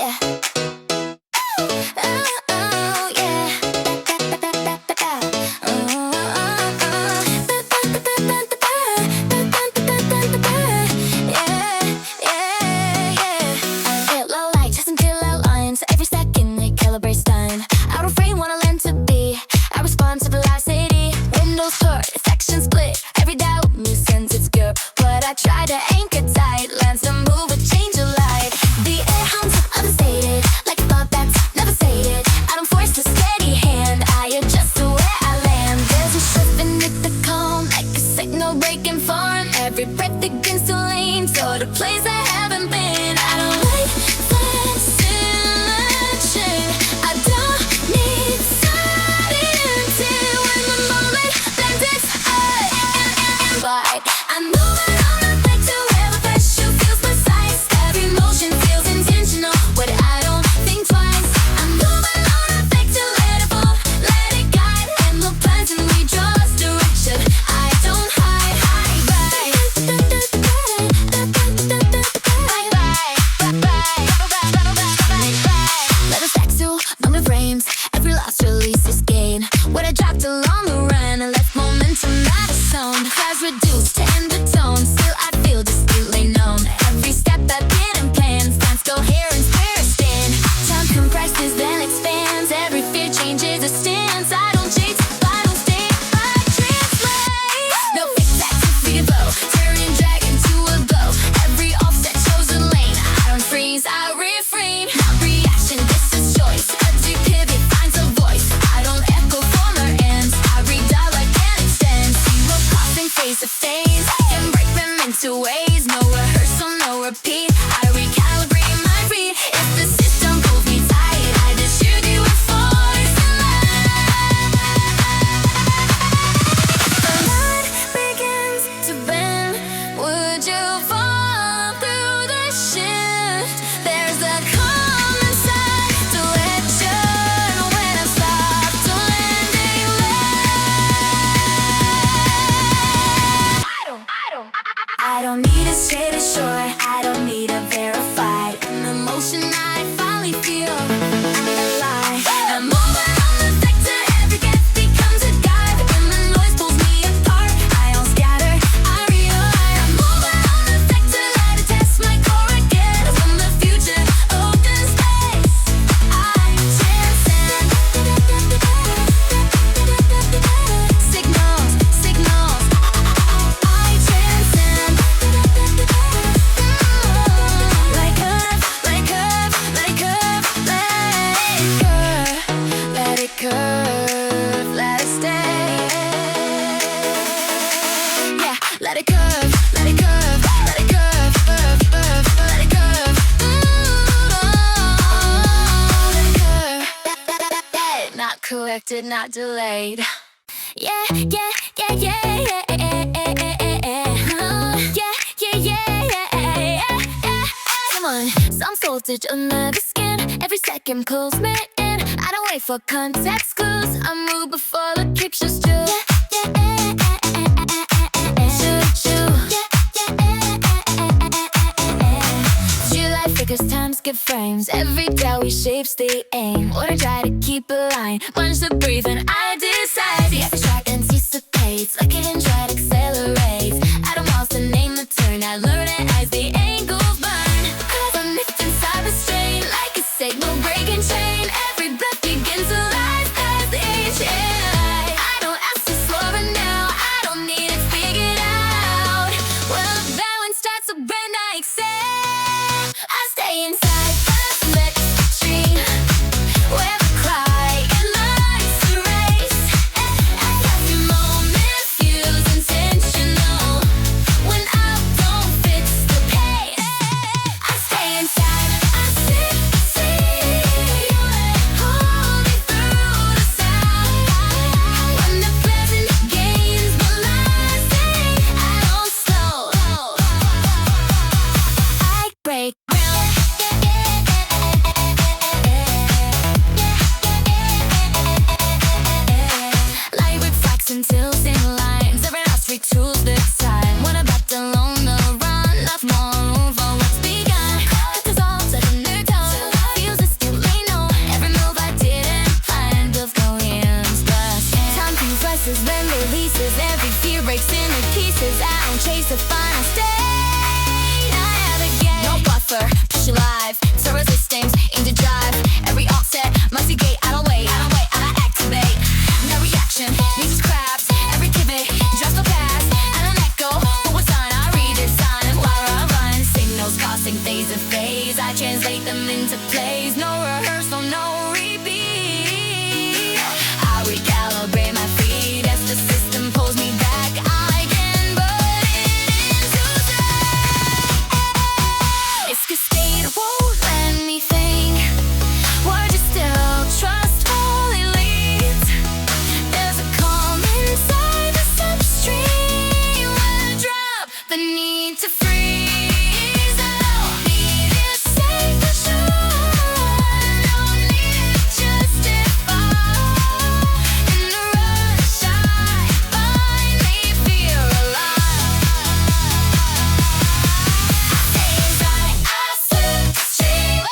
yeah. Oh, yeah. Hit low light, just until our lines. Every second it calibrates time. Out of frame, wanna learn to be. I respond to velocity. Windows short, section split. Every doubt, new sense it's good. But I try to anchor tight. Lands to move or change a light. The air hums unstated, like a thought that's never sated. I don't force a steady hand, I adjust to where I land. There's a shift beneath the calm, like a signal breaking form. Every breath begins to lean toward a place I haven't been. I don't like fascination, I don't need certainty. When the moment blends its but I'm moving on a vector where the pressure feels precise. Every motion feels intentional when I don't think twice. I'm moving on a vector, let it fall, let it guide. And the plans and we draw lost direction. I don't hide, let us back to on the frames. Every loss releases gain. When I dropped along the run, I left momentum not a sound. Clouds reduced to end the tone. Still I feel distinctly known. Every step I didn't plan stands coherence where I stand. Time compresses then expands. Every fear changes a stance. I don't chase, I don't stay, I translate. No fix that to free to blow. Turn and drag into a glow. Every offset shows a lane. I don't freeze, I refrain. Not reaction, this is choice. Every pivot finds a voice. I don't echo former ends. I redial like an extend. Zero crossing face to face. Can break them into ways. No rehearsal, no repeat. I recalibrate my read. If the system pulls me tight, I distribute with force and light. The light begins to bend. Would you fall through the shift? There's a calm inside to let you know when I stop to landing left. I don't need a straight ashore. I don't need a verified. An emotion I finally feel. I'm alive. I'm moving on the vector. Every gap becomes a guide. When the noise pulls me apart, I don't scatter, I realize. I'm moving on the vector. Let it test my core again. When the future opens space, I transcend. Signals, signals, I transcend. Like curve, like curve, let it curve, let it curve, let it stay. Yeah, let it curve, let it curve, let it curve, let it curve. Let it curve. Not corrected, not delayed. Yeah, yeah, yeah, yeah, yeah, yeah, yeah. Come on, some voltage under the skin. Every second pulls me in. I don't wait for context clues. I move before the picture's true. July figures time skip frames. Every day we shapes the aim. Or I try to keep a line. Bunch to breathe and I decide. The abstract anticipates. Like it and try to accelerate. I don't want to name the turn. I learn it as the angles burn. Cause I'm lifting cyber strain. Like a signal breaking chain. Every breath begins to rise past the age. I don't ask to slow it now. I don't need it figured out. Well, the balance starts to when I excel. I stay inside the slipstream, where the cry and lights erase. Every moment feels intentional when I don't fit them into plays. No rehearsal, no repeat. I recalibrate my feet as the system pulls me back. I can put it into track. Escapade won't let me think. Would you still trust holy leads? There's a calm inside the substream. When I drop the need to freeze, I don't need it safe for sure. Don't need it justified. In the rush, I finally feel alive. Inside, I slip the stream.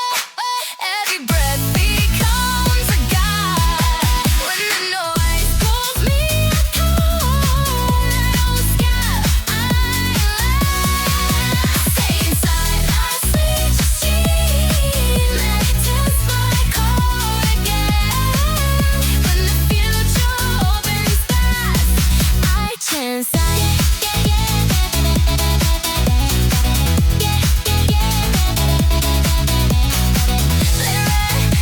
Every breath becomes a guide. When the noise pulls me apart, I don't scatter, I lie. Stay inside, I sleep the stream. Let it test my core again. When the future opens fast, I chance I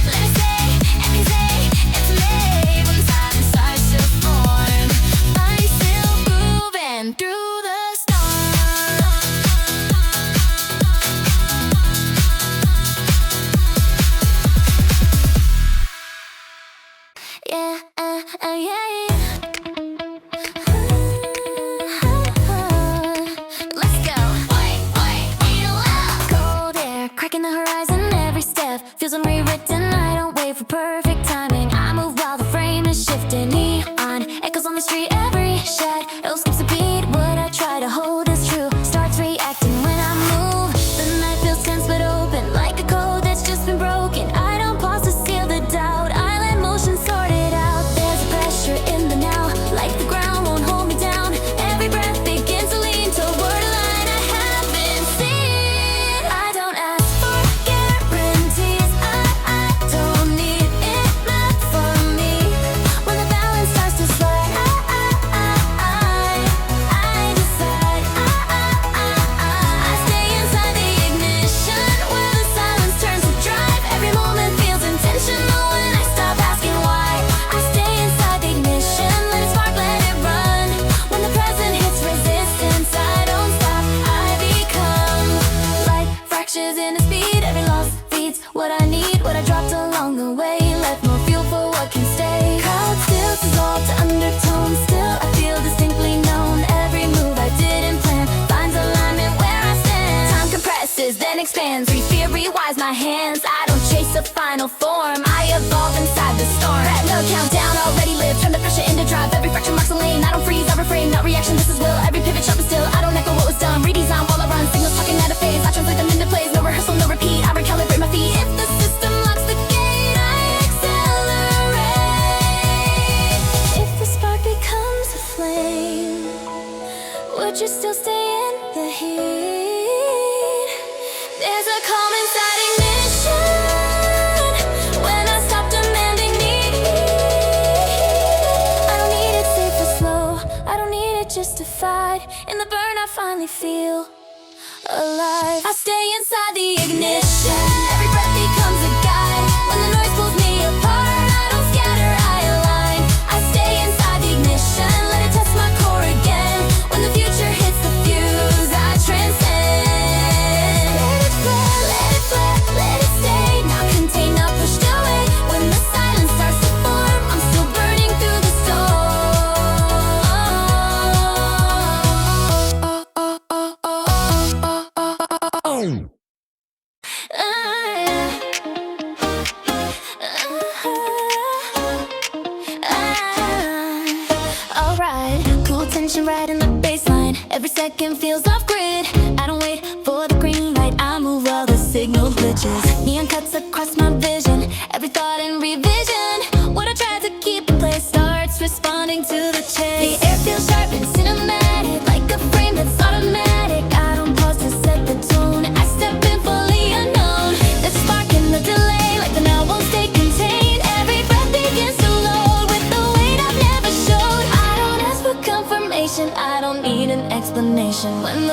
let it say, accusate, intimate. When the silence starts to form, I'm still moving through the storm. Yeah, yeah. Let's go. Cold air, cracking the horizon. Every step feels unrewritten. I don't wait for perfect timing. I move while the frame is shifting. Neon echoes on the street. Every shadow skips a beat. What I try to hold is true. Starts reacting when I move. The night feels tense but open, like a code that's just been broken. I don't pause to seal the doubt. I let motion sort it out. There's a pressure in the now, like the ground won't hold me down. Every breath begins to lean toward a line I haven't seen. I don't ask for guarantees. I don't need it meant for me. When the balance starts to slide, I decide. I stay inside the ignition where the silence turns to drive. Every moment feels intentional when I stop asking why. I stay inside the ignition, let it spark, let it run. When the present hits resistance, I don't stop. I become like fractures in the speed. Every loss feeds what I need, what I dropped along the way. Left more fuel for what can stay. Cloud still dissolved to undertones. Still I feel distinctly known. Every move I didn't plan finds alignment where I stand. Time compresses, then expands. Theory wise my hands. I don't chase a final form. I evolve inside the storm. Parallel countdown already lived. Turn the pressure into drive. Every fracture marks a lane. I don't freeze, I refrain. Not reaction, this is will. Every pivot sharp and still. I don't echo what was done. Redesign while I run. Signals talking out of phase. I translate them into plays. No rehearsal, no repeat. I recalibrate my feet. If the system locks the gate, I accelerate. If the spark becomes a flame, would you still stay in the heat? There's a calm inside ignition when I stop demanding need. I don't need it safe or slow. I don't need it justified. In the burn, I finally feel alive. I stay inside the ignition. Every breath becomes a guide. When the noise pulls me apart, I don't scatter, I align. I stay inside the ignition, let it test my core again. When the future hits the fuse, I transcend. Let it flare, let it flare, let it stay. Not contained, not pushed away. When the silence starts to form, I'm still burning through the storm. Alright, cool tension right in the baseline. Every second feels off grid. I don't wait for the green light. I move while the signal glitches. Neon cuts across my vision. Every thought in revision. What I tried to keep in place starts responding to the chase. The air feels sharp and cinematic, like a frame that's automatic. I don't pause to set the tone. I step in fully unknown. The spark in the delay, like the now won't stay contained. Every breath begins to load with the weight I've never showed. I don't ask for confirmation, I don't need an explanation. When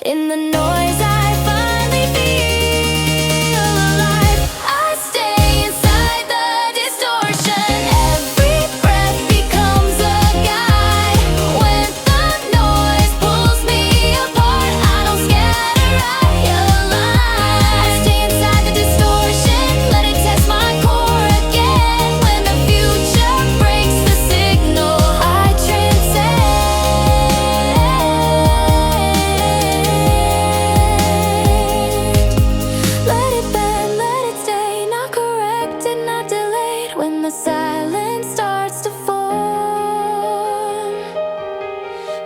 In the noise I finally feel alive. I stay inside the distortion. Every breath becomes a guide. When the noise pulls me apart, I don't scatter, I align. I stay inside the distortion, let it test my core again. When the future breaks the signal, I transcend. Let it bend, let it stay, not corrected, not delayed. When the silence starts to form,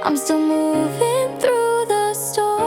I'm still moving through the storm.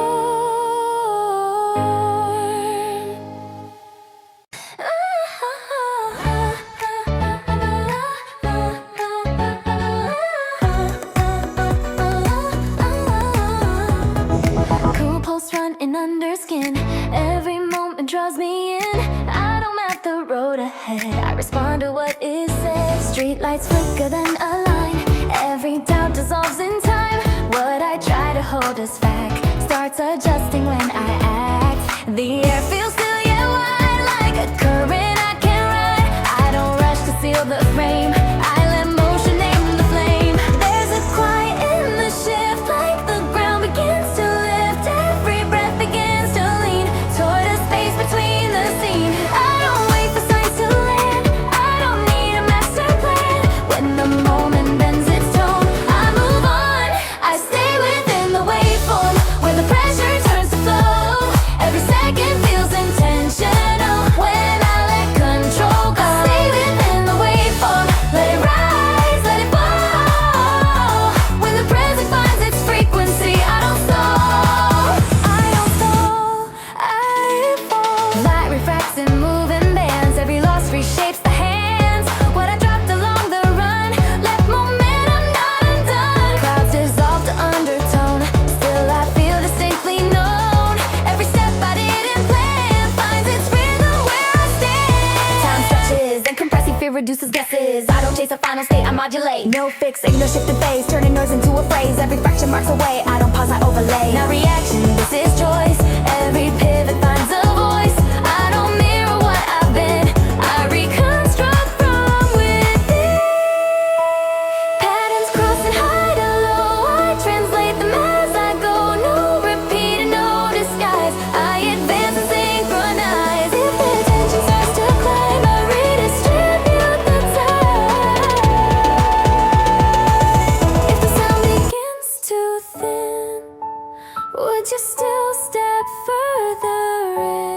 Cool pulse running under skin. Every moment draws me in. I don't map the road ahead, I respond to what is said. Street lights flicker then align. Every doubt dissolves in time. What I try to hold us back starts adjusting when I act. The air feels still yet wide, like a current I can't ride. I don't rush to seal the frame, I let motion name the flame. There's a quiet in the shift, like the ground begins to lift. Every breath begins to lean toward a space between the scene. I don't wait for signs to land, I don't need a master plan. When the moment bends its tone, I move on. I stay within the waveform, where the pressure turns to flow. Every second feels intentional when I let control go. I stay within the waveform, let it rise, let it fall. When the present finds its frequency, I don't stall, I don't stall, I evolve. Light refracts in moving bands, every loss reshapes the hands. What I dropped along the run left momentum not undone. Clouds dissolve to undertone, still I feel distinctly known. Every step I didn't plan finds its rhythm where I stand. Time stretches and compressing fear reduces guesses. I don't chase a final state, I modulate. No fixing, no shifted phase, turning noise into a phrase. Every fraction marks a way, I don't pause, I overlay. Now reaction, this is choice. Every pivot finds a voice. I don't mirror what I've been, I reconstruct from within. Patterns crossing high to low, I translate them as I go. No repeat and no disguise, I advance and synchronize. If the tension starts to climb, I redistribute the time. If the sound begins to thin, would you still step further in?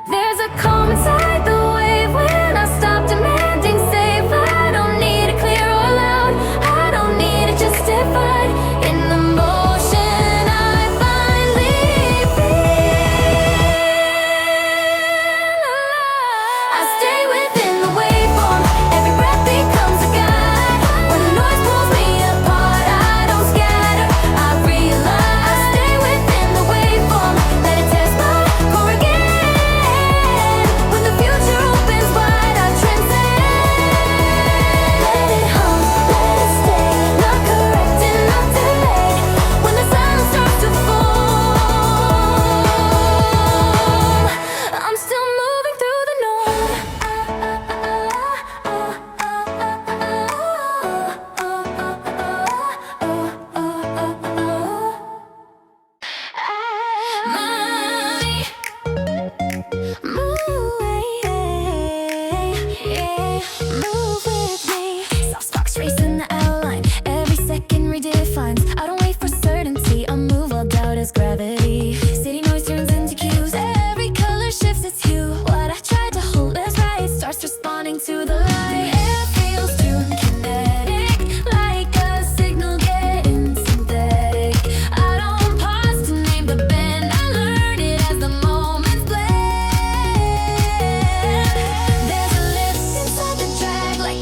There's a calm inside the wave when I stop demanding save. I don't need it clear or loud, I don't need it justified. In the motion I finally feel alive. I stay within the waveform, every breath becomes a guide. When the noise pulls me apart, I don't scatter, I realize. I stay within the waveform, let it test my core again. When the future opens wide, I transcend. Let it hum, let it stay, not corrected, not delayed. When the silence starts to form, I'm still moving through the norm. Move with me. Soft sparks racing the outline, every second redefines. I don't wait for certainty, I move while doubt is gravity. City noise turns into cues, every color shifts its hue. What I tried to hold as right starts responding to the light. The air feels tuned, kinetic, like a signal getting synthetic. I don't pause to name the bend, I learn it as the moments blend. There's a lift inside the drag, like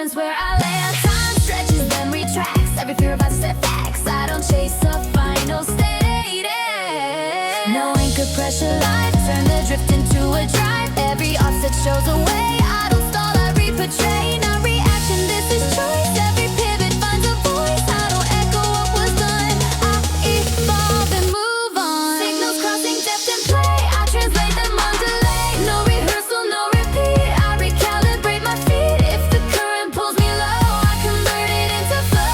moments where I land. Time stretches, then retracts. Every fear about setbacks. I don't chase a final state. No anchor pressure life. Turn the drift into a drive. Every offset shows a way. I don't stall, I reportray. Not reaction, this is choice. Every pivot finds a voice. I don't echo what was done. I evolve and move on. Signals crossing depth and play. I translate them on delay. No rehearsal, no repeat. I recalibrate my feet. If the current pulls me low, I convert it into flow.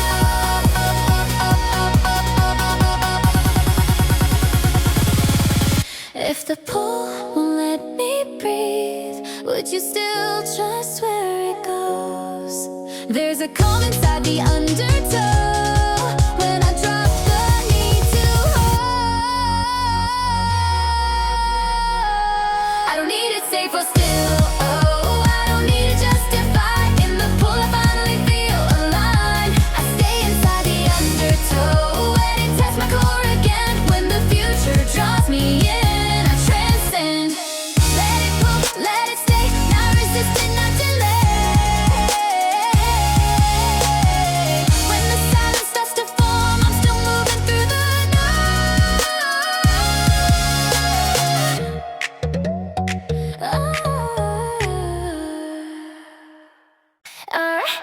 If the pull won't let me breathe, would you still trust where it goes? There's a calm inside the undertow when I drop the need to hold. I don't need it safe or still. Oh, I don't need to justify. In the pull, I finally feel aligned. I stay inside the undertow and it tests my core again. When the future draws me in, I transcend. Let it pull, let it stay. Not resistant, not delay. When the silence starts to form, I'm still moving through the night. Alright.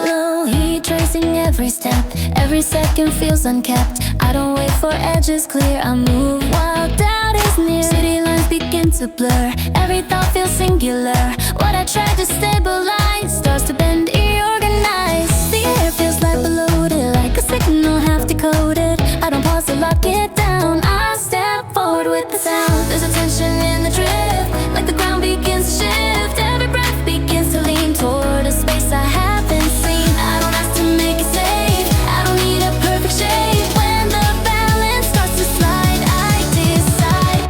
Low heat tracing every step. Every second feels unkept. I don't wait for edges clear. I move while doubt is near. City lines begin to blur. Every thought feels singular. What I try to stabilize starts to bend, reorganize. The air feels like bloated, like a signal half decoded. I don't pause to lock it down. I step forward with the sound. There's a tension in the drift, like the ground begins to shift. Every breath begins to lean toward a space I haven't seen. I don't have to make it safe. I don't need a perfect shape. When the balance starts to slide, I decide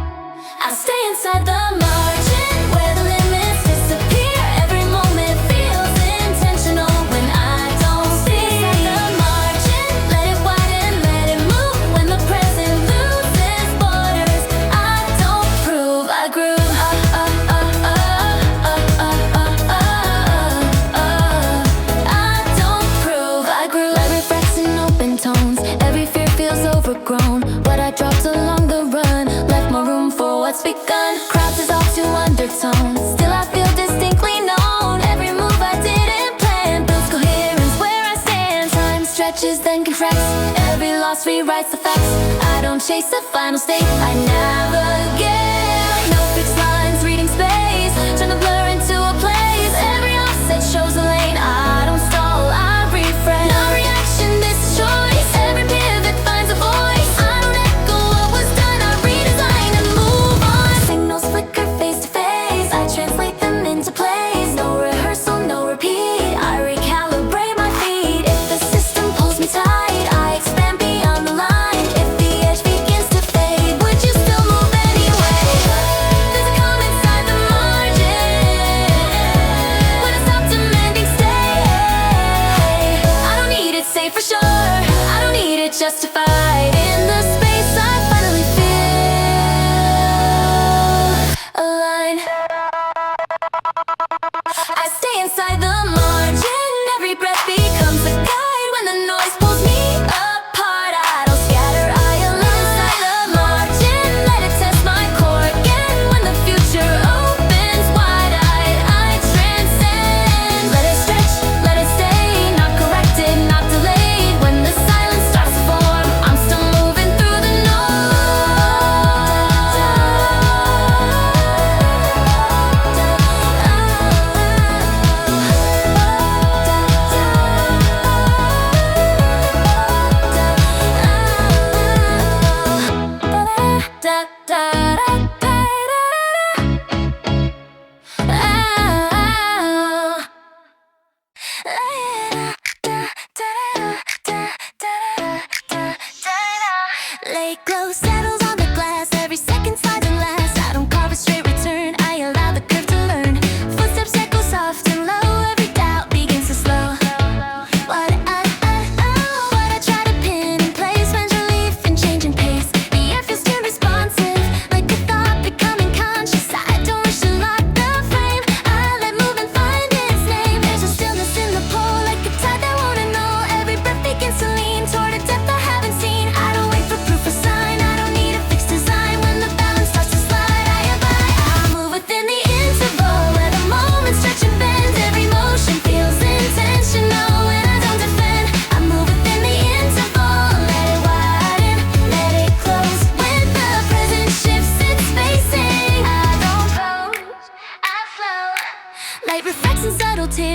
I'll stay inside the margin where the limits disappear. Every moment feels intentional when I don't see the margin. Let it widen, let it move. When the present loses borders, I don't prove, I groove. I don't prove, I groove. Light refracts in open tones. Every fear feels overgrown. What I dropped along the run left more room for what's begun. Crowds dissolve to undertones. Still I feel distinctly known. Every move I didn't plan builds coherence where I stand. Time stretches then contracts. Every loss rewrites the facts. I don't chase a final state, I navigate. No fixed lines reading space. Turn the blur into a place. Every offset shows a lane. I don't stall, I refresh. No reaction, this is choice. Every pivot finds a voice. I don't echo what was done. I redesign and move on. Signals flicker face to face. I translate them into plays. No rehearsal, no repeat. I recalibrate my feet. If the system pulls me tight, I expand beyond the line. If the edge begins to fade, would you still move anyway? There's a calm inside the margin when I stop demanding stay. I don't need it safe for sure. I don't need it justified. In the space I finally feel aligned. I stay inside the margin. Every breath becomes a guide. When the noise pulls me apart, I don't scatter, I align. Inside the margin, let it test my core again. When the future opens wide-eyed, I transcend. Let it stretch, let it stay. Not corrected, not delayed. When the silence starts to form, I'm still moving through the Lake glow settles on the glass. Every second slides and lasts. I don't carve a straight return. I allow the curve to learn. Footsteps echo soft and low. Every doubt begins to slow. What I try to pin in place finds relief in changing pace. The air feels too responsive, like a thought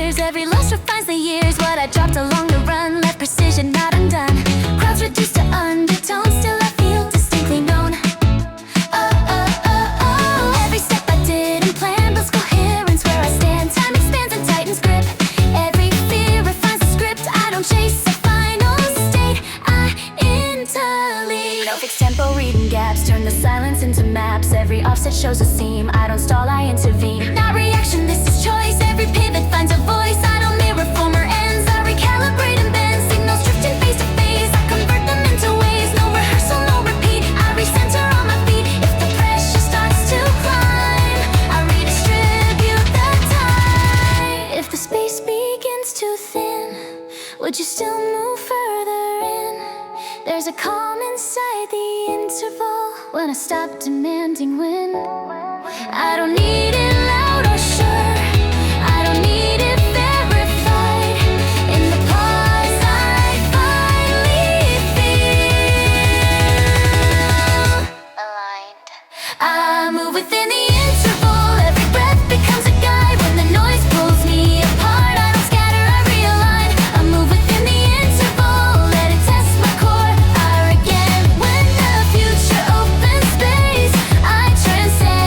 fears. Every loss refines the years. What I dropped along the run left precision not undone. Crowds reduced to undertones, still I feel distinctly known. Every step I didn't plan builds coherence where I stand. Time expands and tightens grip. Every fear refines the script. I don't chase a final state, I interlead. No fixed tempo, reading gaps, turn the silence into maps. Every offset shows a seam, I don't stall, I intervene. Not reaction, this is choice. Every pivot finds a voice. I don't mirror former ends, I recalibrate and bend. Signals drifting face to face, I convert them into waves. No rehearsal, no repeat, I recenter on my feet. If the pressure starts to climb, I redistribute the time. If the space begins to thin, would you still move further in? There's a calm inside the interval when I stop demanding when. I don't need it loud or sure, I don't need it verified. In the pause I finally feel aligned. I move within the interval, every breath becomes a guide. When the noise pulls me apart, I don't scatter, I realign. I move within the interval, let it test my core. I again, when the future opens space, I transcend.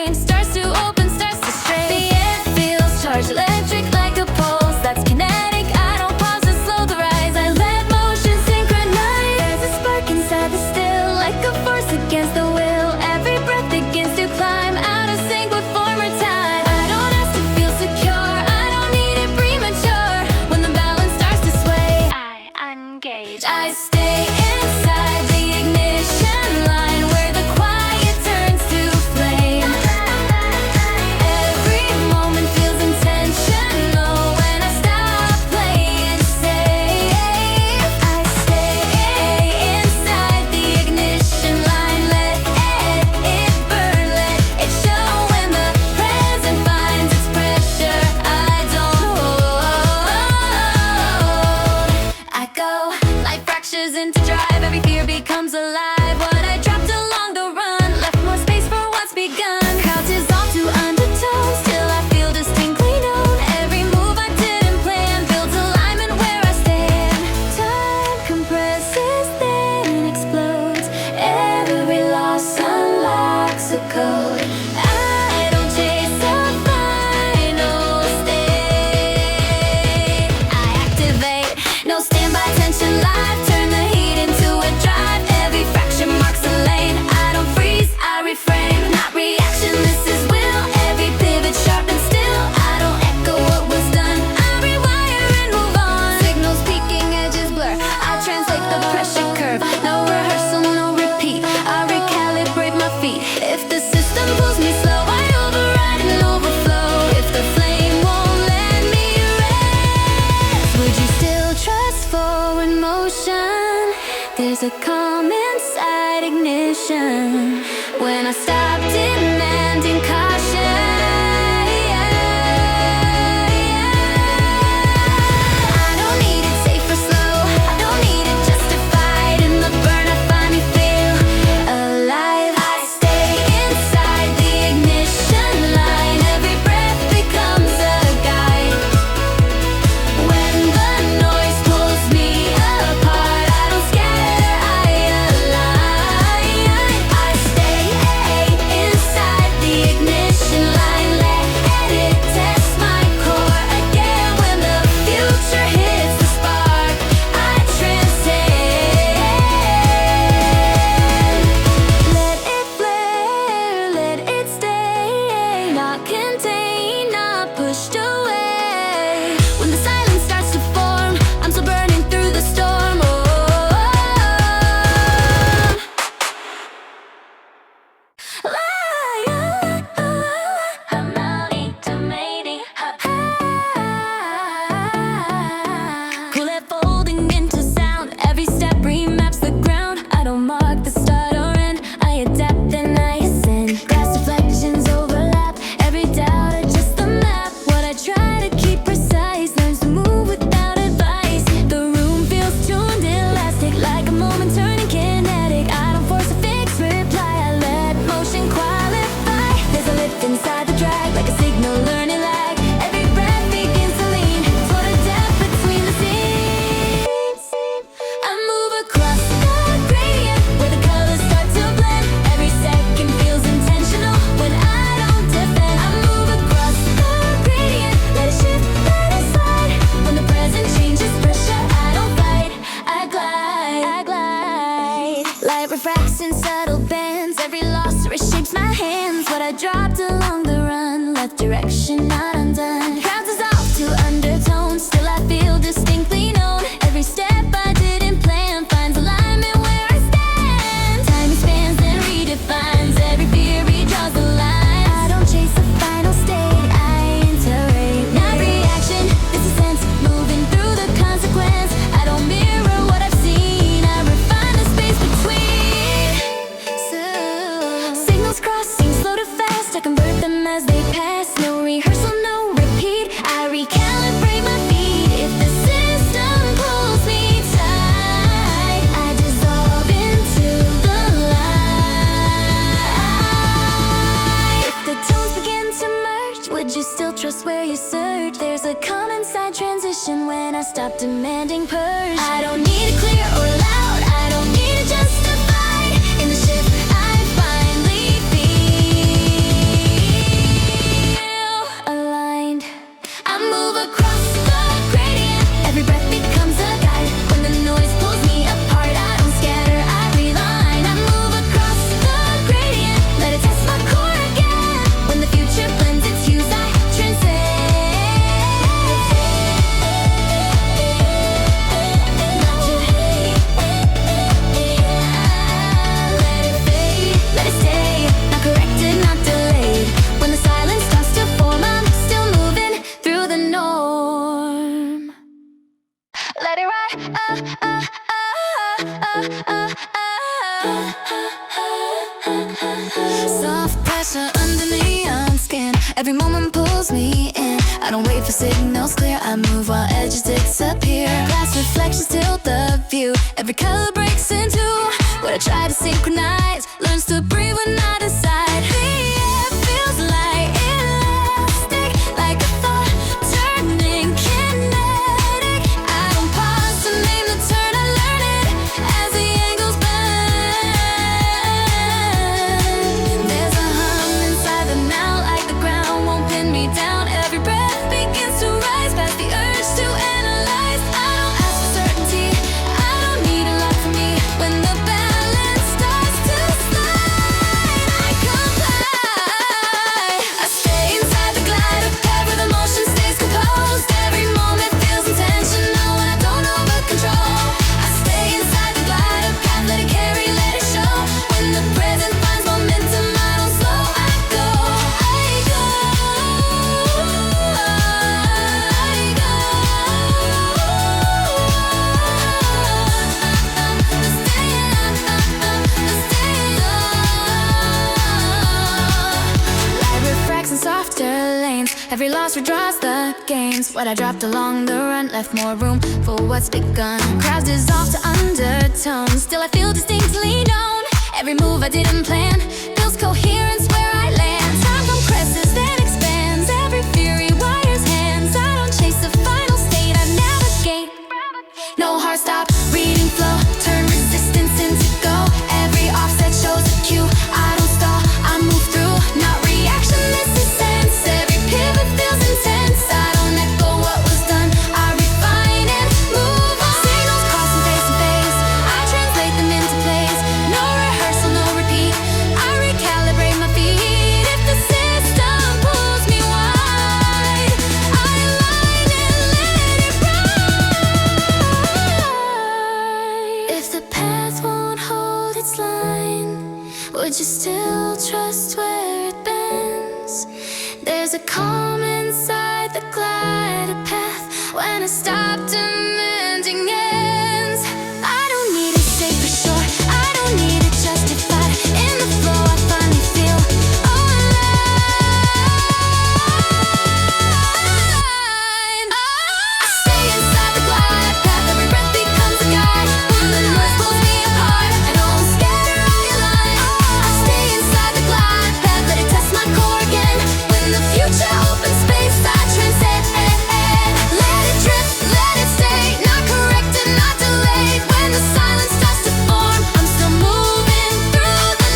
brain starts to open, starts to stray. The air feels charged, electric like a pulse that's kinetic. I don't pause to slow the rise, I let motion synchronize. There's a spark inside the still, like a force against the will. Every breath begins to climb, out of sync with former time. I don't ask to feel secure, I don't need it premature. When the balance starts to sway, I engage. I stay inside the ignition line where the quiet turns to flame. Every moment feels intentional when I stop playing safe. I stay inside the ignition line, let it burn, let it show. When the present finds its pressure, I don't hold. I go, life fractures into drive, every fear becomes alive. What I dropped along the run left more space for what's begun. Crowds dissolve to undertones, still I feel distinctly known. Every move I didn't plan builds alignment where I stand. Time compresses, then explodes. Every loss unlocks a code. I don't chase a final state, I activate. No standby tension, live, turn the heat into a drive. Every fraction marks a lane, I don't freeze, I reframe. Not reaction, this is will. Every pivot sharp and still, I don't echo what was done, I rewire and move on. Signals peaking, edges blur, I translate the pressure curve. No rehearsal, no repeat, I recalibrate my feet. If the system pulls me slow, I override and overflow. If the flame won't let me rest, would you still trust forward motion? There's a calm inside ignition when I stop demanding caution. I don't need it safe or slow, I don't need it justified. In the burn I find me feel alive. I stay inside the ignition line, every breath becomes a guide. When the noise pulls me apart, I don't scatter, I align. I stay inside the ignition line, let it test my core again. When the future hits the spark, I transcend. Let it flare, let it stay, not contained, not pushed away. When the silence starts to form, I'm still burning through the storm. Pull it folding into sound, every step remaps the ground. I don't mark the start or end, I adapt and I ascend. Glass reflections overlap, every doubt adjusts the map. What I try to keep precise learns to move without advice. The room feels tuned, elastic, like a moment turning kinetic. I don't force a fixed reply, I let motion qualify. There's a lift inside the drag, like a signal learning lag. Every breath begins to lean toward a depth between the seams. I move across the gradient where the colors start to blend. Every second feels intentional when I don't defend. I move across the gradient, let it shift, let it slide. When the present changes pressure, I don't fight, I glide, I glide. Light refracts in subtle bands, every loss reshapes my hands. What I dropped along the run left direction not undone. Crowds dissolve to undertones, still I feel distinctly known. Every step I didn't plan finds alignment where I stand. Time expands and redefines, every fear redraws the line. I don't chase a final state, I iterate. Not reaction, this is sense, moving through the consequence. I don't mirror what I've seen, I refine the space between. Signals crossing, slow to fast, I convert them as they pass. No rehearsal, no repeat, I recalibrate my feet. If the system pulls me tight, I dissolve into the light. If the tones begin to merge, would you still trust where you search? There's a calm inside transition when I stop demanding purge. I don't need it clear or loud, I don't need it justified. In the shift I finally feel Every moment pulls me in. I don't wait for signals clear. I move while edges disappear. Glass reflections tilt the view. Every color breaks into what I try to synchronize. Learns to breathe when I decide. The air feels light, elastic, like a thought turning kinetic. I don't pause to name the turn. I learn it as the angles bend. There's a hum inside the now, like the ground won't pin me down. Every breath begins to rise past the urge to analyze. I don't ask for certainty. I don't need a lot from me. When the balance starts to slide, I comply. I stay inside the glider path where the motion stays composed. Every moment feels intentional when I don't over control. I stay inside the glider path, let it carry, let it show. When the present finds momentum, I don't slow. I go, I go, Light refracts in softer lanes. Every loss redraws the gains. What I dropped along the run left more room for what's begun. Crowds dissolve to undertones. Still I feel distinctly known. Every move I didn't plan feels coherence where I land. Time compresses then expands. Every fury wires hands. I don't chase the final state, I navigate. No hard stop, reading flow. Turn resistance into go. Every offset shows a cue. I don't stall, I move through. Not reaction, this is sense. Every pivot feels intense. I don't echo what was done, I refine and move on. Signals crossing face to face. I translate them into plays. No rehearsal, no repeat. I recalibrate my feet. If the system pulls me wide, I align and let it ride. If the path won't hold its line, would you still trust where it bends? There's a calm inside the glided path when I stop demanding ends. I don't need to say for sure, I don't need to justify. In the flow I finally feel aligned. I stay inside the glide path, every breath becomes a guide. When the noise pulls me apart, I don't scatter or align. I stay inside the glide path, let it test my core again. When the future opens space, I transcend. Let it drift, let it stay, not corrected, not delayed. When the silence starts to form, I'm still moving through the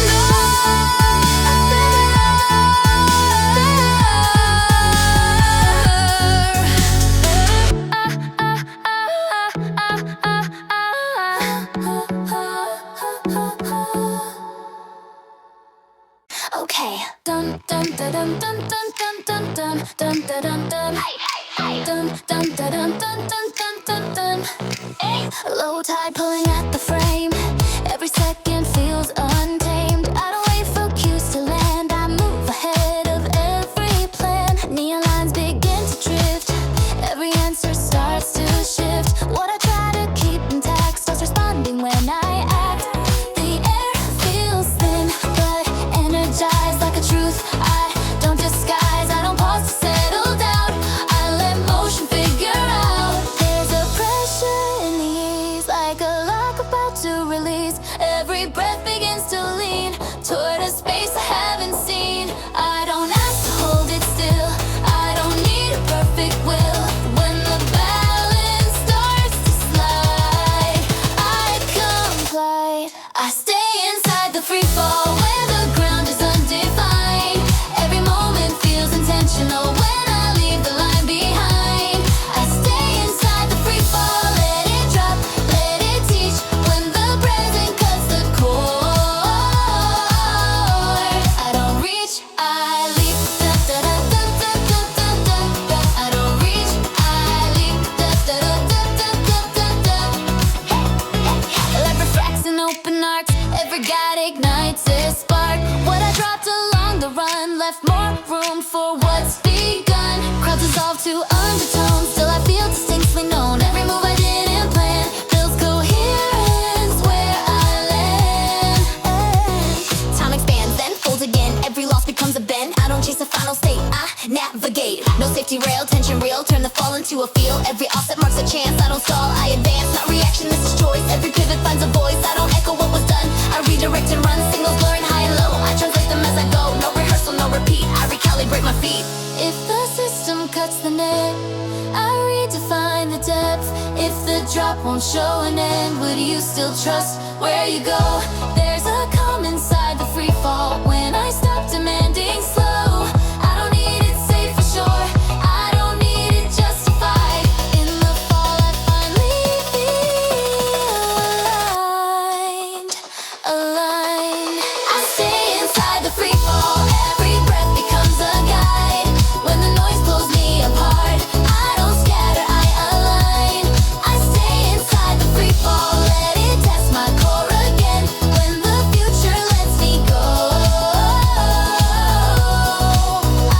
Okay. Dun dun dun dun dun dun dun dun dun dun dun dun. Hey hey hey. Dun dun dun dun dun dun dun dun dun. Hey. Low tide pulling at the frame. Every second feels untamed. I don't wait for cues to land. I move ahead of every plan. Neon lines begin to drift. Every answer starts to shift. What I try to keep intact starts responding when I act. The air feels thin, but energized like a truth I don't disguise. I don't pause to settle down. I let motion figure out. There's a pressure in the ease, like a lock about to release. Every breath begins to lean toward a space I haven't seen. I don't ask to hold it still, I don't need a perfect will. When the balance starts to slide, I comply. I stay inside the free fall where the ground is undefined. Every moment feels intentional when I leave the line behind. I stay inside the free fall, let it drop, let it teach. When the present cuts the cord, I don't reach, I leap. Da da da da da da da da da. I don't reach, I leap. Da da da da da da da da. Hey hey hey. Light refracts in open arcs. Every guide ignites a spark. What I dropped along the run left more room for what's begun. Crowds dissolve to undertones. Still I feel distinctly known. Every move I didn't plan builds coherence where I land. Time expands, then folds again. Every loss becomes a bend. I don't chase chase a final state, I navigate. No safety rail, tension real, turn the fall into a feel. Every offset marks a chance, I don't stall, I advance. Not reaction, this is choice. Every pivot finds a voice, I don't echo what was done. I redirect and run, signals blurring high and low. I translate them as I go, no rehearsal, no repeat. I recalibrate my feet. If the system cuts the net, I redefine the depth. If the drop won't show an end, would you still trust where you go? There's a calm inside the free fall when I stop demanding slow. I don't need it safe for sure, I don't need it justified. In the fall I finally feel aligned. I stay inside the free fall, every breath becomes a guide. When the noise pulls me apart, I don't scatter, I align. I stay inside the free fall, let it test my core again. When the future lets me go, I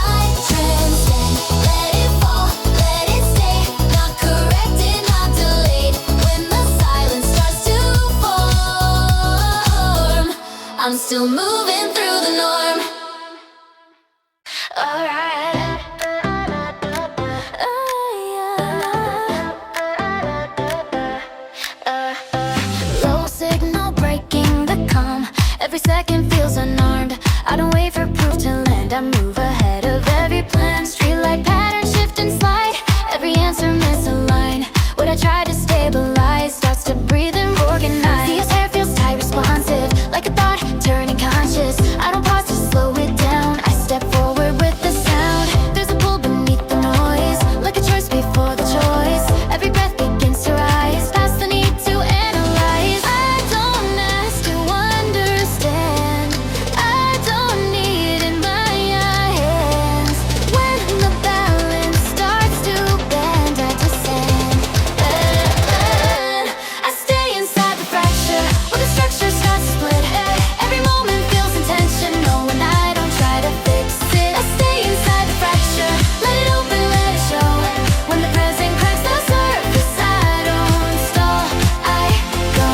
transcend, let it fall, let it stay. Not corrected, not delayed. When the silence starts to form, I'm still moving through the norm. Alright. Low signal breaking the calm. Every second feels unarmed. I don't wait for proof to land. I move ahead of every plan. Streetlight pattern shift and slide. Every answer misaligned. What I try to stabilize starts to breathe and organize. The air feels tight, responsive, like a thought turning conscious. I don't pause to slow it down. I step forward with the sound. There's a pull beneath the noise, like a choice before the choice. Every breath begins to rise, past the need to analyze. I don't ask to understand, I don't need in my hands. When the balance starts to bend, I descend. I stay inside the fracture, where the structure starts to split. Every moment feels intentional when I don't try to fix it. I stay inside the fracture, let it open, let it show. When the present cracks the surface, I don't stall, I go.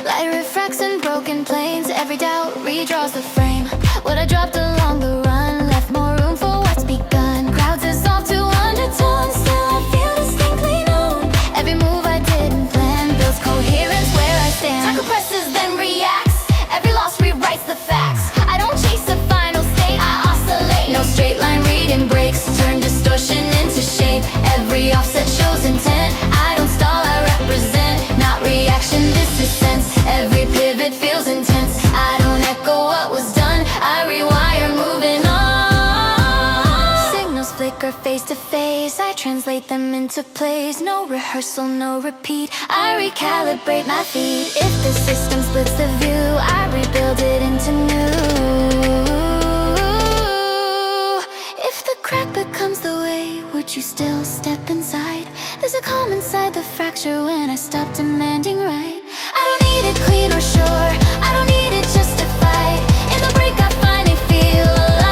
Light refracts in broken planes, every doubt redraws the frame. What I dropped along the run left more room for what's begun. Crowds dissolve to undertones, still I feel distinctly known. Every move I didn't plan builds coherence where I stand. Time compresses then reacts, every loss rewrites the facts. I don't chase a final state, I oscillate. No straight line reading breaks, turn distortion into shape. Every offset shows intent, I don't stall, I represent. Not reaction, this is sense. Every pivot feels intense, I don't echo what was done, I rewire, moving on. Signals flicker face to face, I translate them into plays. No rehearsal, no repeat, I recalibrate my feet. If the system splits the view, I rebuild it into new. If the crack becomes the way, would you still step inside? There's a calm inside the fracture when I stop demanding right. I don't need it clean or sure, I don't need it justified. In the break I finally feel aligned.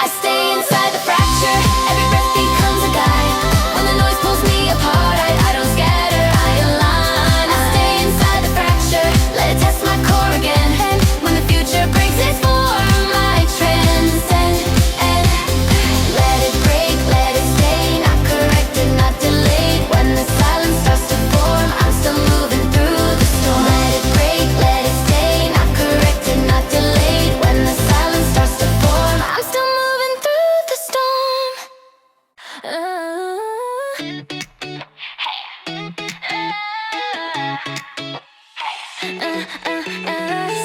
I stay inside the fracture, every breath becomes a guide. When the noise pulls me apart, I don't scatter, I align. I stay inside the fracture, let it test my core again. When the future breaks its form, I transcend and let it break, let it stay. Not corrected, not delayed. When the silence starts to form, I'm still moving through the storm. Let it break, let it stay. Not corrected, not delayed. When the silence starts to form, I'm still moving through the storm.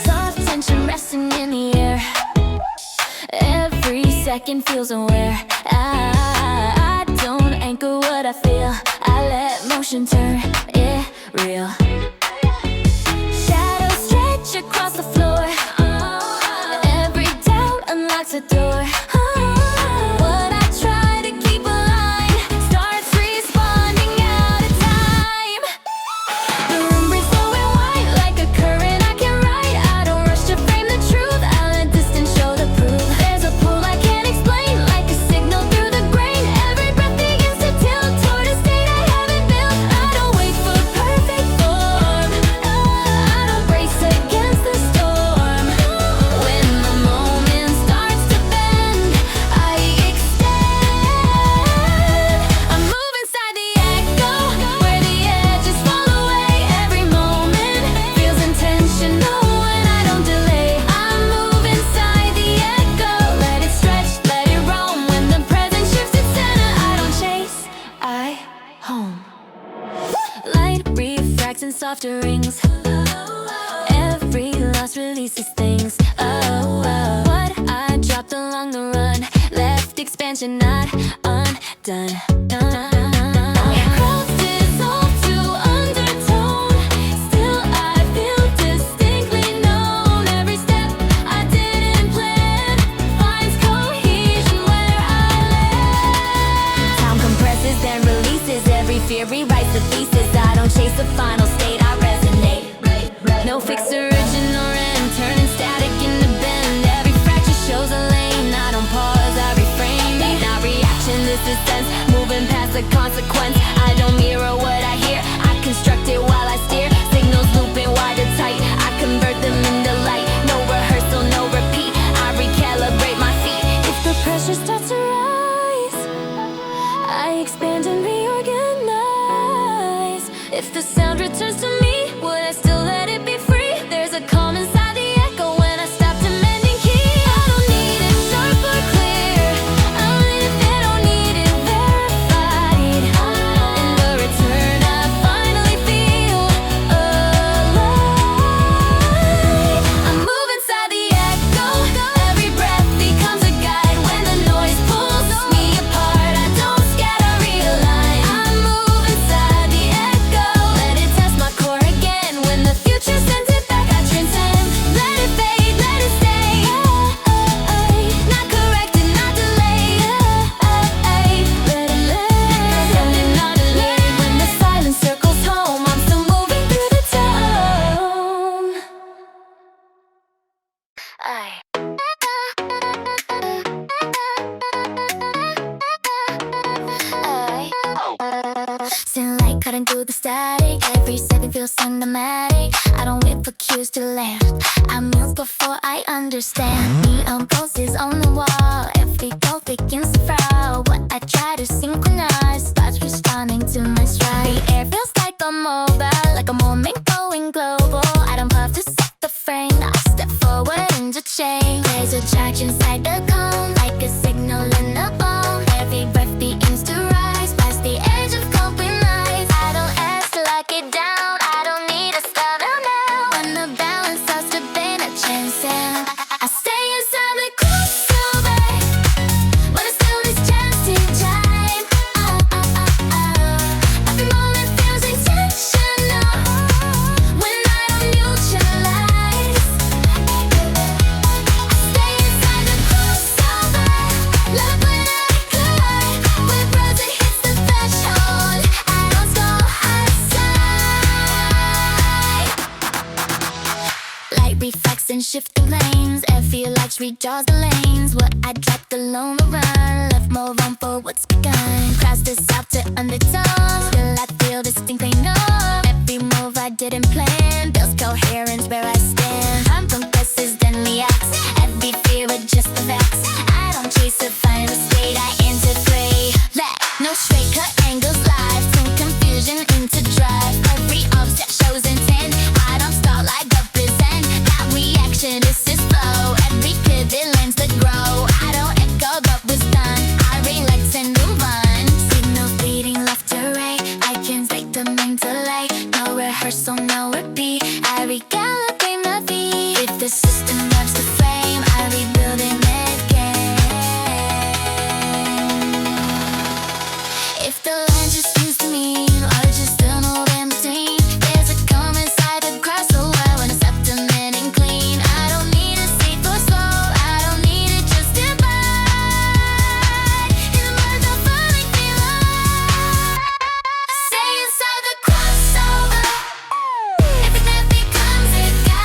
Soft tension resting in the air. Every second feels aware. I don't anchor what I feel, I let motion turn it real. Shadows stretch across the floor. Every doubt unlocks a door. What I try to keep aligned starts responding out of time. The room breathes slow and wide, like a current I can ride. I don't rush to frame the truth, I let distance show the proof. There's a pull I can't explain, like a signal through the grain. Every breath begins to tilt toward a state I haven't built. I cigarettes and soft drinks. Every loss releases things. What I dropped along the run left expansion not undone. Crowds dissolve to undertone. Still I feel distinctly known. Every step I didn't plan finds cohesion where I land. Time compresses then releases. Every fear rewrites the thesis. I don't chase the final state, I resonate. No fixed original end, turning static into bend. Every fracture shows a lane. I don't pause, I reframe. Not reaction, this is sense. Moving past the consequence. I don't mirror what I hear. I construct it while I steer. Signals looping wide or tight. I convert them into light. No rehearsal, no repeat. I recalibrate my feet. If the pressure starts to rise, I expand and reorganize. If the sound returns to me, would I still let it be free? There's a calm inside the echo when I stop demanding key. I don't need it sharp or clear. I don't need it, they don't need it verified. In the return, I finally feel alive. I move inside the echo. Every breath becomes a guide. When the noise pulls me apart, I don't scatter, realign. I move inside the echo. Let it test my core again. When the future sends it back, I transcend. Let it fade, let it stay. Not corrected, not delayed. Let it lay. Sending not delayed. When the silence circles home, I'm still moving through the tone. Seeing light cutting through the static. Every second feels cinematic. I don't wait for cues to land. I move before I understand. Neon pulses on the wall. Every goal begins to frown. What I try to synchronize starts responding to my stride. The air feels like a mobile, like a moment going global. I don't puff to set the frame. I step forward into change. There's a charge inside the cone, like a signal in a bone. Every breath begins to rise past the edge of compromise. I don't ask to lock it down. I don't need a stunner now. When the balance starts to bend, I transcend. I stay inside the crossover. When the stillness turns to time. Every moment feels intentional. When I don't neutralize, I stay inside the crossover. Love when I collide. When frozen hits the threshold, I don't go outside. Light reflects and shifting lanes. Every light redraws the lanes. What I dropped along the run left more room for what's begun. Cross this out to undertones. Still I feel distinctly numb. Every move I didn't plan builds coherence where I stand. Time compresses then reacts. Every fear adjusts the facts. I don't chase a final state, I integrate. No straight cut angles live. Turn confusion into drive. Every offset shows intent. I don't stall, I represent. That reaction is this flow. Every pivot lends to grow. I don't echo but was done. I relax and move on. Signals bleeding left to right. I can break the mental light. No rehearsal, no repeat. I recalibrate my feet. If the system loves the frame, I rebuild it again. If the line just seems to mean, or just still no in between. There's a calm inside the crossover when it's abdomen and clean. I don't need a safe or slow. I don't need it just divide. In the words I finally feel alive. Stay inside the crossover. Every step becomes a guide.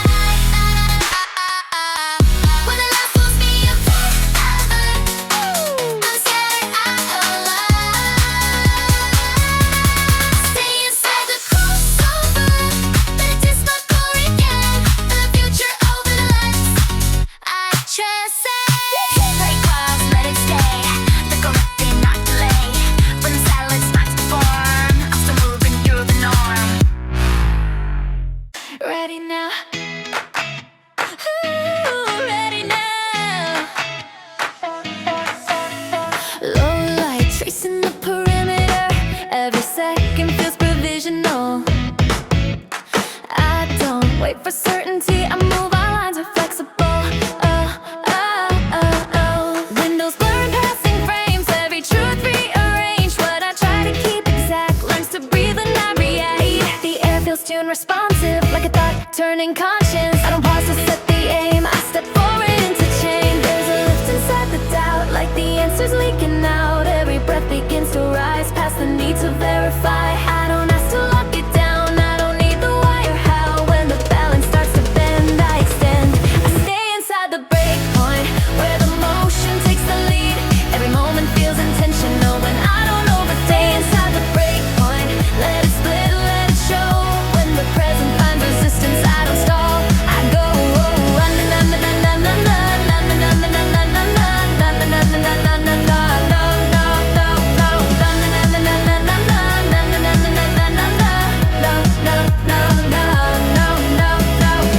bass tune responsive, like a thought turning conscience. I don't pause to set the aim, I step forward into change. There's a lift inside the doubt, like the answers leaking out. Every breath begins to rise past the need to verify. I don't ask to lock it down, I don't need the why or how. When the balance starts to bend, I extend. I stay inside the break point, where the motion takes the lead. Every moment feels intentional when I don't overstay. Inside the break point, let it split, let it show. When the present finds resistance, I don't stall, I go.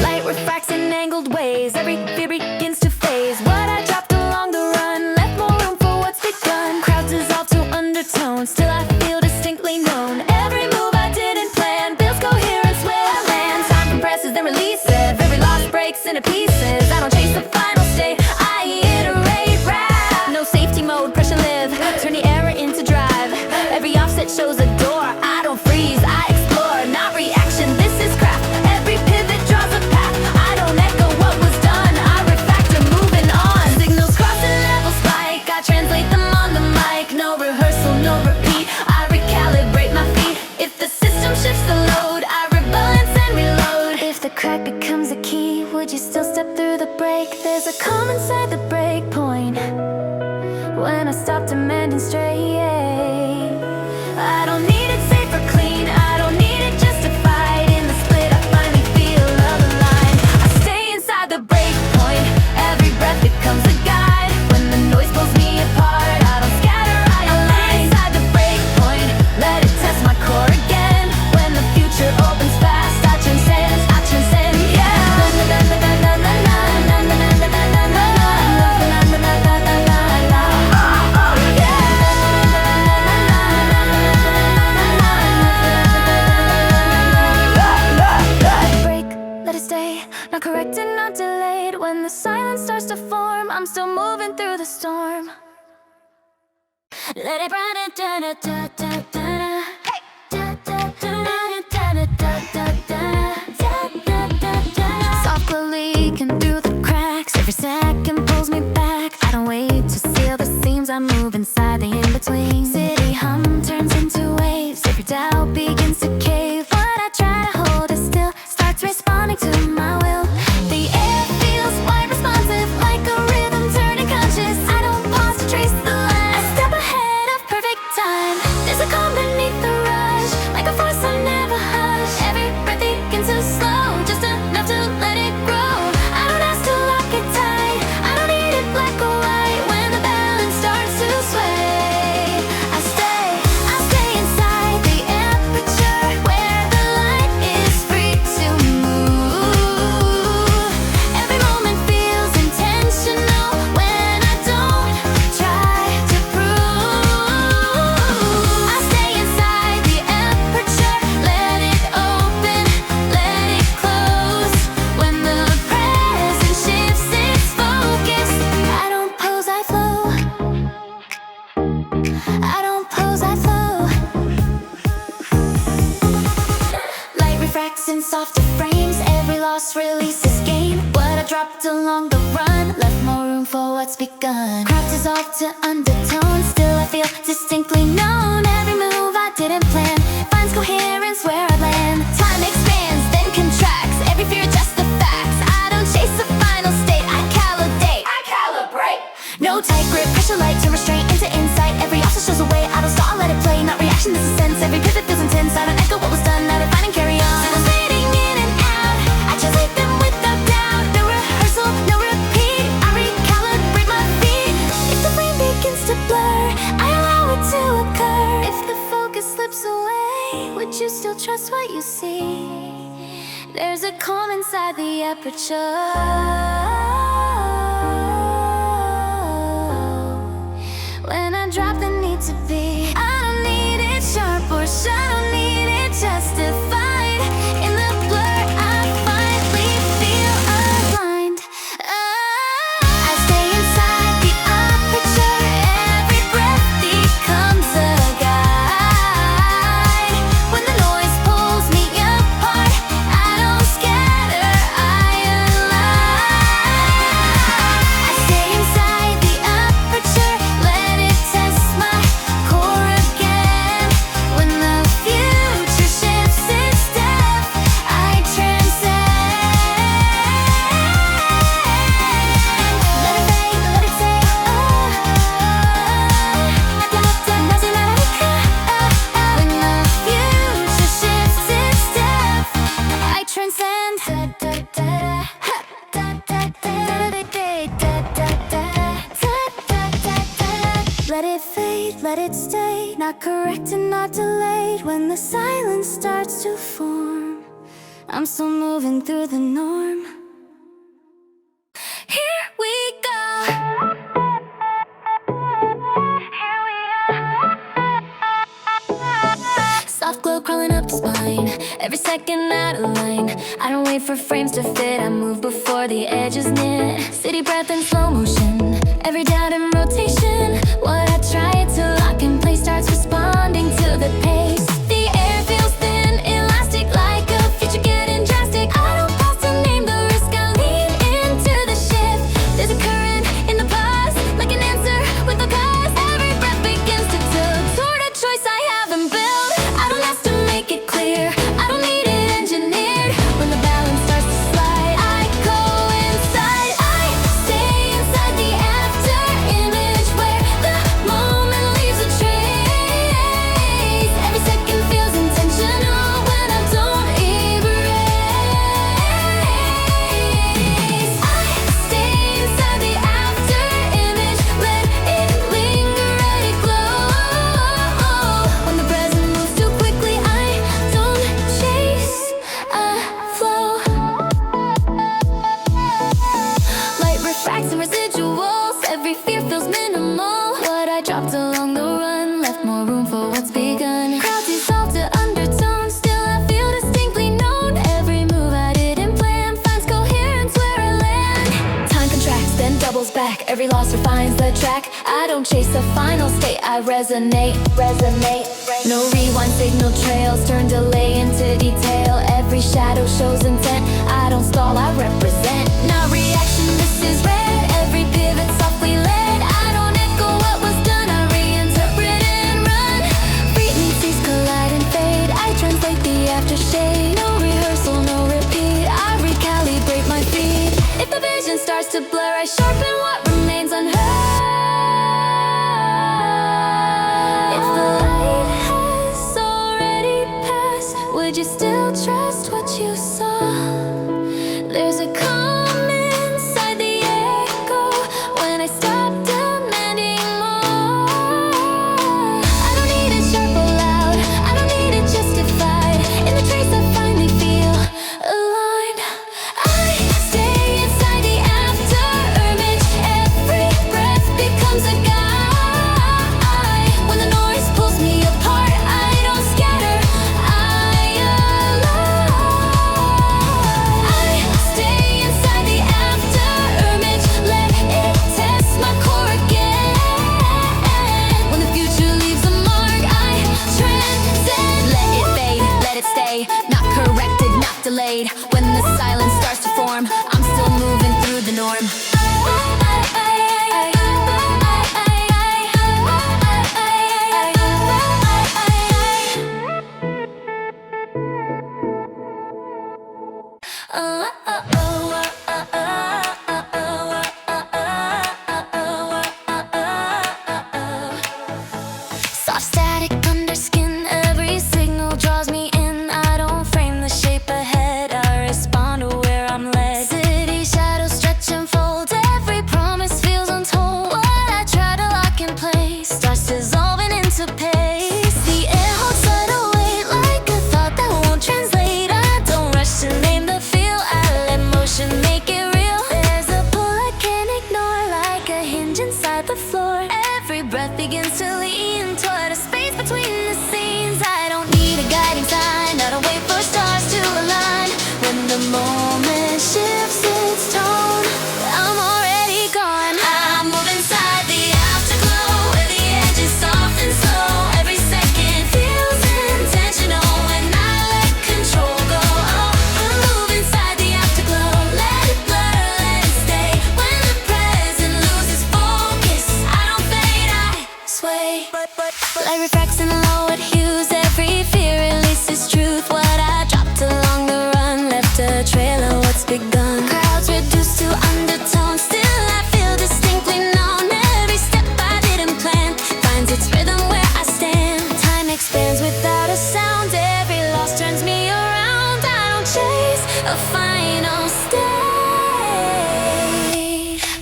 Light refracts in angled ways, every fear begins to phase. What I dropped along the run left more room for what's begun. Crowds dissolve to undertones, still I feel distinctly known. Every move I didn't plan builds coherence where I land. Time compresses then releases, every loss breaks into pieces. I don't chase the final state, I iterate rap. No safety mode, pressure live, turn the error into drive. Every offset shows a door, I don't freeze, I explore, not reaction, this is craft. Every pivot draws a path, I don't echo what was done, I refactor, moving on. Signals crossing levels spike, I translate them on the mic. No rehearsal, no repeat, I recalibrate my feet. If the system shifts the load, I rebalance and reload. If the crack becomes a key, would you still step through the break? There's a calm inside the break point, when I stop demanding straight. I don't need it safe or clean, I don't need it justified. In the split I finally feel aligned. I stay inside the break point, every breath becomes a guide. When the noise pulls me apart, I don't scatter, I align. Inside the break point, let it test my core again. When the future opens fast, I transcend, yeah. Break, let it stay, not corrected, not delayed. When the silence starts to form, I'm still moving through the storm. Let it run it, da da da da da. Softly leaking through the cracks, every second pulls me back. I don't wait to seal the seams, I move inside the in-between. City hum turns into waves, every doubt begins to cave. What I try to hold is still starts responding to my will. The air feels wide responsive, like a rhythm turning conscious. I don't pause to trace the line, I step ahead of perfect time. There's a calm beneath the rush, like a force I never hush. Every breath begins to slow, just enough to let it grow. I don't ask to lock it tight, I don't need it black or white. When the balance starts to sway, I stay inside the aperture, where the light is free to move. Every moment feels intentional when I don't try to prove. I stay inside the aperture, let it open, let it close. When the present shifts its focus, I don't pose, I flow. I don't pose, I flow. Light refracts in softer frames, every loss releases gain. What I dropped along the run left more room for what's begun. Crowd dissolve to undertones, still I feel distinctly known. Every move I didn't plan finds coherence where I land. Time expands, then contracts, every fear adjusts the facts. I don't chase the final state, I calibrate. No tight grip, pressure light, turn restraint into insight. Every option shows a way, I don't stall, let it play. Not reaction, this is sense, every pivot feels intense. I don't echo what was done, I define and carry on. Signals fading in and out, I translate them without doubt. No rehearsal, no repeat, I recalibrate my feet. If the frame begins to blur, I allow it to occur. If the focus slips away, would you still trust what you see? There's a calm inside the aperture. When I drop the need to be, I don't need it sharp or sharp, I don't need it justified. In the blur I finally feel aligned. I stay inside the aperture, every breath becomes a guide. When the noise pulls me apart, it stay, not corrected, not delayed. When the silence starts to form, I'm still moving through the norm. Here we go. Soft glow crawling up the spine, every second out of line. I don't wait for frames to fit, I move before the edge is near. City breath in slow motion, every doubt in rotation. What I try to lock in place starts responding to the pace. The air feels thin, elastic like a future getting drastic. I don't pause to name the risk, I lean into the shift. There's a current in the past, like an answer with no cause. Every breath begins to tilt toward a choice I haven't built. I don't ask to make it clear, I don't need it engineered. When the balance starts to slide, I go inside. I stay inside the after image where the moment leaves a trace. Every second feels intentional when I don't erase. I stay inside the after image, let it linger, let it glow. When the present moves too quickly, I don't chase, I flow. Light refracts and residuals, every fear feels minimal. What I dropped along the run left more room for what's begun. Crowds dissolve to undertones, still I feel distinctly known. Every move I didn't plan finds coherence where I land. Time contracts, then doubles back, every loss refines the track. I don't chase the final state, I resonate. No rewind, signal trails, turn delay into detail. Every shadow shows intent, I don't stall, I represent. Not reaction, this is red, every pivot softly led. I don't echo what was done, I reinterpret and run. Frequencies collide and fade, I translate the aftershade. No rehearsal, no repeat, I recalibrate my feet. If the vision starts to blur, I sharpen what remains unheard. If the light has already passed, would you still trust what you saw? There's a calm inside the echo when I stop demanding more. I don't need it sharp or loud, I don't need it justified. In the trace I finally feel aligned. I stay inside the after image, every breath becomes a guide. When the noise pulls me apart, I don't scatter, I align. I stay inside the after image, let it test my core again. When the future leaves a mark, I transcend. Let it fade, let it stay, not corrected, not delayed. When the silence starts to form, I'm still moving through the norm. Soft static under skin, every signal draws me in. I don't frame the shape ahead, I respond to where I'm led. City shadows stretch and fold, every promise feels untold. What I try to lock in place starts dissolving into pace. The air holds subtle weight like a thought that won't translate. I don't rush to name the feel, I let motion make it real. There's a pull I can't ignore, like a hinge inside the floor. Every breath begins to lean toward a space between the scenes. I don't need a guiding sign, I don't wait for stars to align. When the moment shifts its tone, I'm already gone. I move inside the afterglow, where the edge is soft and slow. Every second feels intentional when I let control go. Oh, I move inside the afterglow, let it blur, let it stay. When the present loses focus, I don't fade, I sway. Light refracts in lowered hues, every fear releases truth. What I dropped along the run left a trail of what's begun. Crowds reduced to undertones, still I feel distinctly known. Every step I didn't plan finds its rhythm where I stand. Time expands without a sound, every loss turns me around. I don't chase a final state,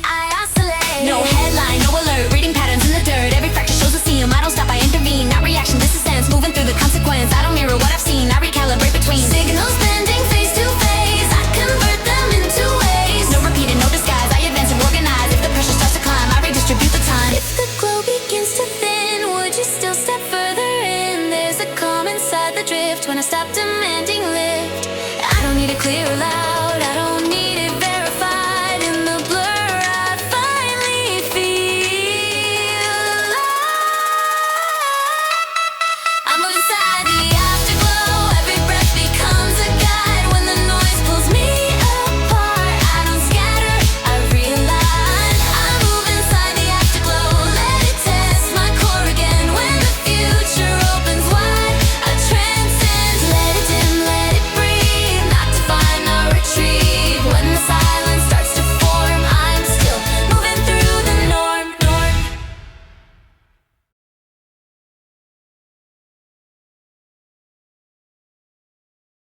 I oscillate. No headline, no alert, reading patterns in the dirt. Every fracture shows a seam, I don't stop, I demanding lift. I don't need a clearer light.